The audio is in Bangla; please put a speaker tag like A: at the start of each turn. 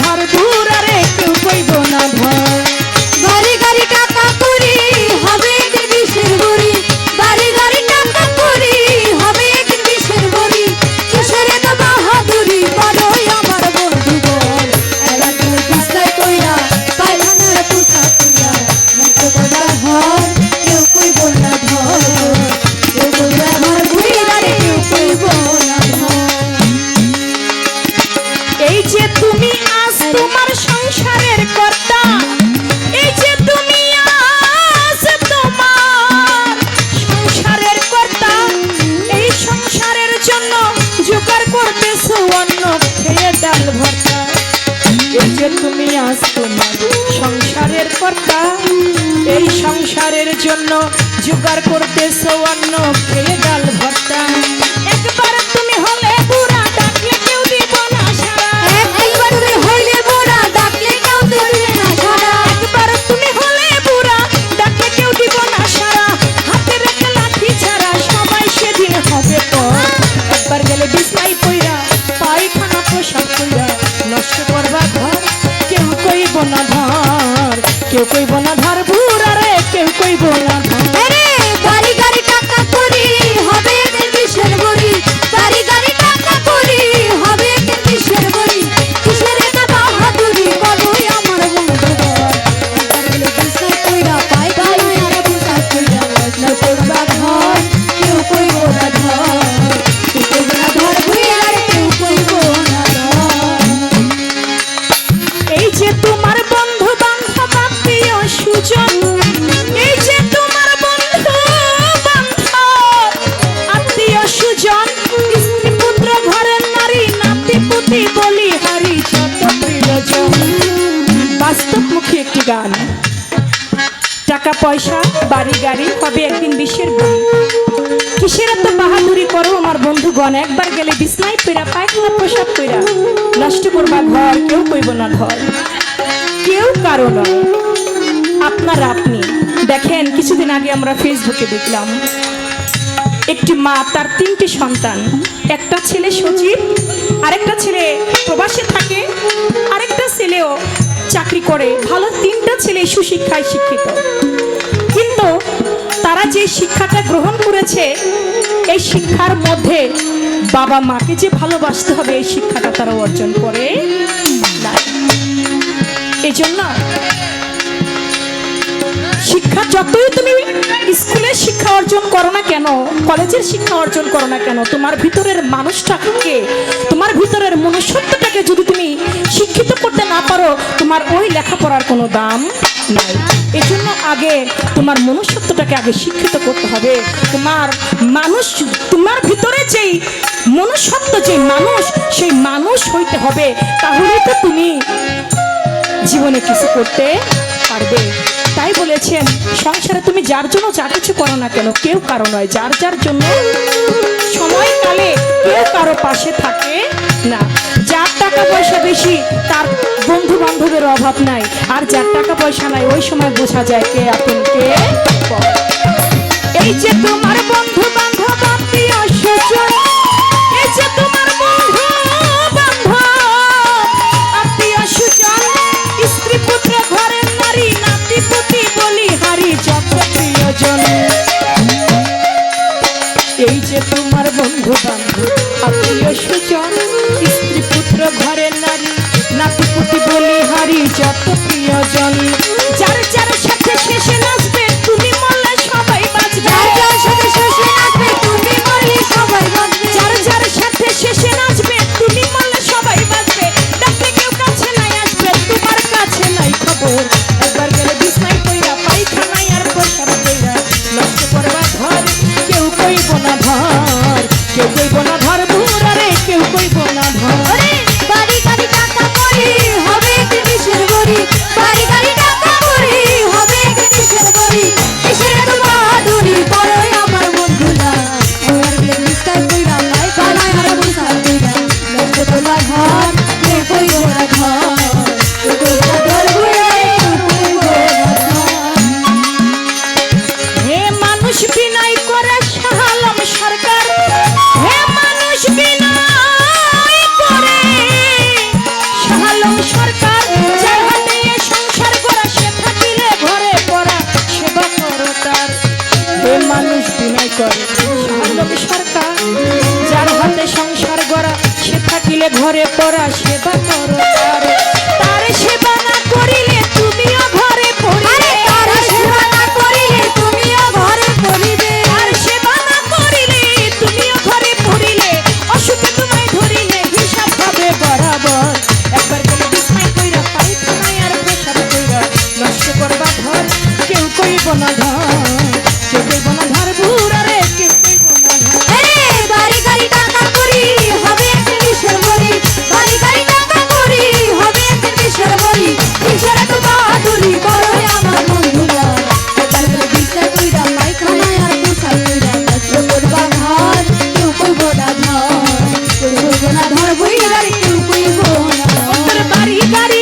A: ধর দূর আরে কেউ কইব না ধর
B: বাড়ি গাড়ি টাকা করি হবে একদিন বিষের বড়ি বাড়ি গাড়ি টাকা করি হবে একদিন বিষের বড়ি কিসের এত বাহাদুরি বড়ই আমার বন্ধুগণ এরা তুমি বিস্তার কইরা পায়খানার পুষা কইরা মুক্ত কইরা ঘর কেউ কইব না ধর কেউ কইরা ঘর ঘুরি আরে কেউ কইব না ধর
A: এই যে তুমি আজ তোমার সংসারের কর্তা এই যে তুমি আজ তোমার সংসারের কর্তা এই সংসারের জন্য জোগাড় করতেছো অন্ন খেয়ে ডাল ভর্তা এই যে তুমি আজ তোমার সংসারের কর্তা এই সংসারের জন্য জোগাড় করতেছো অন্ন খেয়ে ডাল ভর্তা একবার তুমি হলে বুড়া ডাকলে কেউ দিব না সাড়া
B: একবার তুমি হইলে বুড়া ডাকলে কেউ দিবে না সাড়া
A: একবার তুমি হলে বুড়া ডাকলে কেউ দিব না সাড়া হাতে রেখে লাঠি ছাড়া সবাই সেদিন হবে তো একবার গেলে বিছনাই পইরা পায়খানা পোশাক পইরা নষ্ট করবা ঘর কেউ কইব না ধর কেউ কইব না ধর বুড়া রে কেউ কইব না ধর
B: আরে বাড়ি গাড়ি টাকা করি হবে একদিন বিষের বড়ি বাড়ি গাড়ি টাকা করি হবে একদিন বিষের বড়ি কিসের এত বাহাদুরি বলোই আমার বন্ধুগণ একবার গেলে বিছনায় কইরা পায়খানায় আর পোশাক কইরা নষ্ট করবা ঘর কেউ কইব না ধর কেউ কইব না ধর ঘুরে আর কেউ কইব না ধর
A: এই যে তোমার বন্ধু বান্ধব আত্মীয় সুজন এই যে তোমার বন্ধু বান্ধব আত্মীয় সুজন স্ত্রী পুত্র ঘরের নারী নাতি পুতি বলি হারি যত প্রিয়জন বাস্তবমুখী একটি গান টাকা পয়সা বাড়ি গাড়ি হবে একদিন বিষের বড়ি কিসের এত বাহাদুরি করো আমার বন্ধুগণ একবার গেলে বিছনায় পইরা পায়খানা পোশাক পইরা নষ্ট করবা ঘর কেউ কইব না ধর কেউ কারো নয় আপনারা আপনি দেখেন কিছুদিন আগে আমরা ফেসবুকে দেখলাম একটি মা তার 3টি সন্তান একটা ছেলে সচিব আরেকটা ছেলে প্রবাসে থাকে আরেকটা ছেলেও চাকরি করে ভালো 3টা ছেলে সুশিক্ষায় শিক্ষিত কিন্তু তারা যে শিক্ষাটা গ্রহণ করেছে এই শিক্ষার মধ্যে বাবা মাকে যে ভালোবাসতে হবে এই শিক্ষাটা তারা অর্জন করে না এজন্য শিক্ষা যতই তুমি স্কুলের শিক্ষা অর্জন করো না কেন কলেজের শিক্ষা অর্জন করো না কেন তোমার ভিতরের মানুষটাকে তোমার ভিতরের মনুষ্যত্বটাকে যদি তুমি শিক্ষিত করতে না পারো তোমার ওই লেখাপড়ার কোনো দাম নাই এজন্য আগে তোমার মনুষ্যত্বটাকে আগে শিক্ষিত করতে হবে তোমার ভিতরে যেই মনুষ্যত্ব যে মানুষ সেই মানুষ হইতে হবে তাহলেই তো তুমি জীবনে কিছু করতে পারবে তাই বলেছেন সংসারে তুমি যার জন্য যা কিছু করো না কেন কেউ কারো নয় যার যার জন্য সময়কালে কেউ কারো পাশে থাকে না যার টাকা পয়সা বেশি তার বন্ধু বান্ধবের অভাব নাই আর যার টাকা পয়সা নাই ওই সময় বোঝা যায় কে আপন কে পর। এই যে তোমার বন্ধু বান্ধব আত্মীয় স্বজন এই যে তোমার বন্ধু বান্ধব আত্মীয় স্বজন স্ত্রী পুত্র ঘরের নারী নাতি পুতি বলি হারি যত প্রিয়জন এই যে তোমার বন্ধু বান্ধব আত্মীয় স্বজন স্ত্রী পুত্র ঘরের নারী নাতি পুতি বলি হারি যত প্রিয়জন যার যার সাথে শেষে নাচবে তুমি মরলে সবাই বাঁচবে
B: যার সাথে শেষে নাচবে তুমি মরলে সবাই বাঁচবে
A: যার যার সাথে শেষে নাচবে তুমি মরলে সবাই বাঁচবে ডাকলে কেউ কাছে নাই আসবে তোমার কাছে নাই খবর একবার গেলে বিছনায় পইরা পায়খানায় আর পোশাক পইরা নষ্ট করবা ঘর কেউ কইব না ধর কেউ কইব না ধর বুড়া রে কেউ কইব না ধর
B: ওরে বাড়ি গাড়ি টাকা করি হবে একদিন বিষের বড়ি বাড়ি গাড়ি টাকা করি হবে একদিন বিষের বড়ি কিসের এত বাহাদুরি বড়ই আমার বন্ধুরা ওর গেলে মিস্টার কইরা পায়খানায় আর পোশাক কইরা নষ্ট করবা ঘর কেউ কইব না ঘর কেউ কইব না ঘর ঘুরে
A: সরকার যার হাতে এ সংসার গড়া সে থাকিলে ঘরে পড়া সেবা করো তার হে মানুষ বিনয় করে শাহরুখ সরকার যার হাতে সংসার গড়া সে থাকিলে ঘরে পড়া সেবা করো তার তার সেবা না করিলে তুমিও ঘরে পড়িবে
B: তার সেবা না করিলে তুমিও ঘরে পড়িবে
A: আর সেবা না করিলে তুমিও ঘরে পড়িলে অসুখে তোমায় ধরিলে হিসাব হবে বরাবর একবার গেলে বিছনায় কইরা পায়খানায় আর পেশাব কইরা নষ্ট করবা ঘর কেউ কইব না ধর কেউ কইব না ধর বুড়া রে কেউ কইব না ধর
B: আরে বাড়ি গাড়ি টাকা করি হবে একদিন বিষের বড়ি বাড়ি গাড়ি টাকা করি হবে একদিন বিষের বড়ি বিষের তো বাহাদুরি বড় আমার বন্ধুরা একবার গেলে বিছনা কইরা পায়খানায় আর পোশাক কইরা নষ্ট করবা ঘর কেউ কইব না ধর কেউ কইব না ধর বই গাড়ি কেউ কইব না
A: তোর বাড়ি গাড়ি